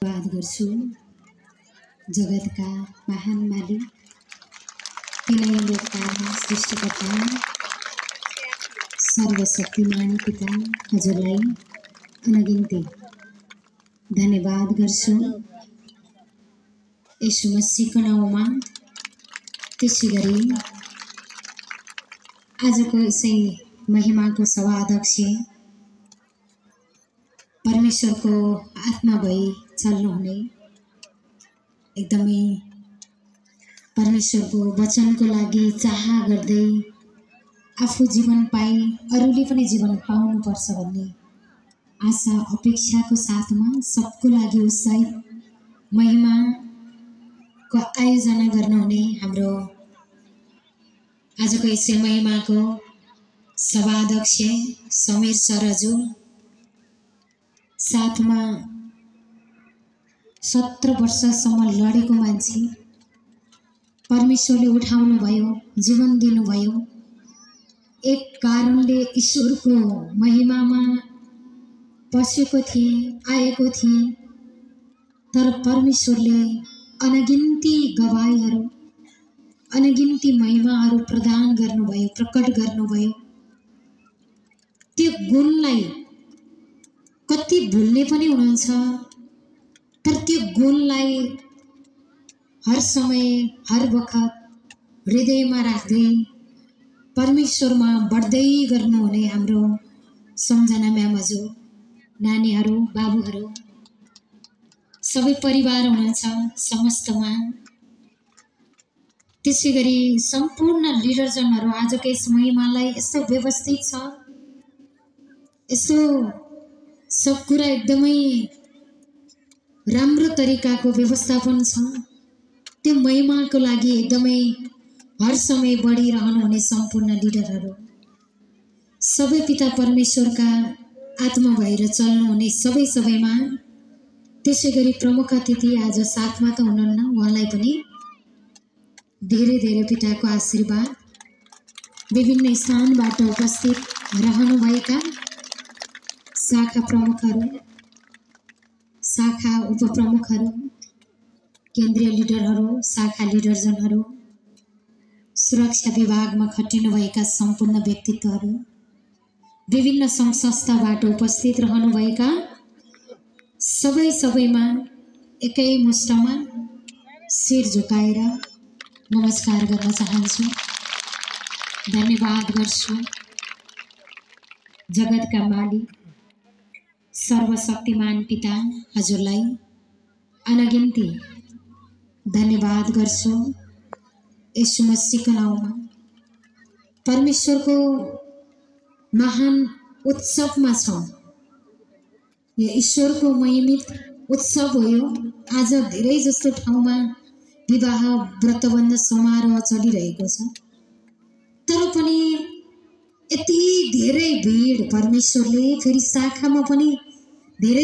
धन्यवाद गर्छु जगतका महान मालिक तिनै लोकका सृष्टिकर्ता सर्वशक्तिमान पिता हजुरलाई अनगिन्ती धन्यवाद गर्छु। यीशु मसीहको नाउँमा त्यसैगरी आजको यसै महिमाको सभाध्यक्ष परमेश्वरको आत्मा भई चल्नुहुने एकदमै परमेश्वरको वचनको लागि चाह गर्दै आफू जीवन पाई अरूले पनि जीवन पाउनुपर्छ भन्ने आशा अपेक्षाको साथमा सबको लागि उत्साहित महिमाको आयोजना गर्नुहुने हाम्रो आजको यसै महिमाको सभाध्यक्ष समीर सरजु साथमा 17 वर्षसम्म लडेको मान्छे परमेश्वरले उठाउनु भयो, जीवन दिनुभयो। एक कारणले ईश्वरको महिमामा पसेको थिए, आएको थिए, तर परमेश्वरले अनगिन्ती गवाईहरू, अनगिन्ती महिमाहरू प्रदान गर्नुभयो, प्रकट गर्नुभयो। त्यो गुणलाई कति भुल्ने पनि हुनुहुन्छ, तर त्यो गुणलाई हर समय हर वखत हृदयमा राख्दै परमेश्वरमा बढ्दै गर्नुहुने हाम्रो सम्झना म्याम हजुर, नानीहरू, बाबुहरू, सबै परिवार हुनुहुन्छ समस्तमा। त्यसैगरी सम्पूर्ण लिडरजनहरू आजको यस महिमालाई यस्तो व्यवस्थित छ, यस्तो सब कुरा एकदमै राम्रो तरिकाको व्यवस्थापन छ। त्यो महिमाको लागि एकदमै हर समय बढिरहनुहुने सम्पूर्ण लिडरहरू सबै पिता परमेश्वरका आत्मा भएर चल्नुहुने सबैमा। त्यसैगरी प्रमुख अतिथि आज साथमा त हुनुहुन्न, उहाँलाई पनि धेरै धेरै पिताको आशीर्वाद, विभिन्न स्थानबाट उपस्थित रहनुभएका शाखा प्रमुखहरू, शाखा उपप्रमुखहरू, केन्द्रीय लिडरहरू, शाखा लिडरजनहरू, सुरक्षा विभागमा खटिनुभएका सम्पूर्ण व्यक्तित्वहरू, विभिन्न सङ्घ संस्थाबाट उपस्थित रहनुभएका सबैमा एकै मुष्टमा शिर झुकाएर नमस्कार गर्न चाहन्छु। धन्यवाद गर्छु जगतका मालिक सर्वशक्तिमान पिता हजुरलाई अनगिन्ती धन्यवाद गर्छु। यीशु मसीहको नाउँमा परमेश्वरको महान उत्सवमा छौँ। यो ईश्वरको महिमित उत्सव हो। यो आज धेरै जस्तो ठाउँमा विवाह व्रतबन्ध समारोह चलिरहेको छ, तर पनि यति धेरै भिड परमेश्वरले फेरि शाखामा पनि धेरै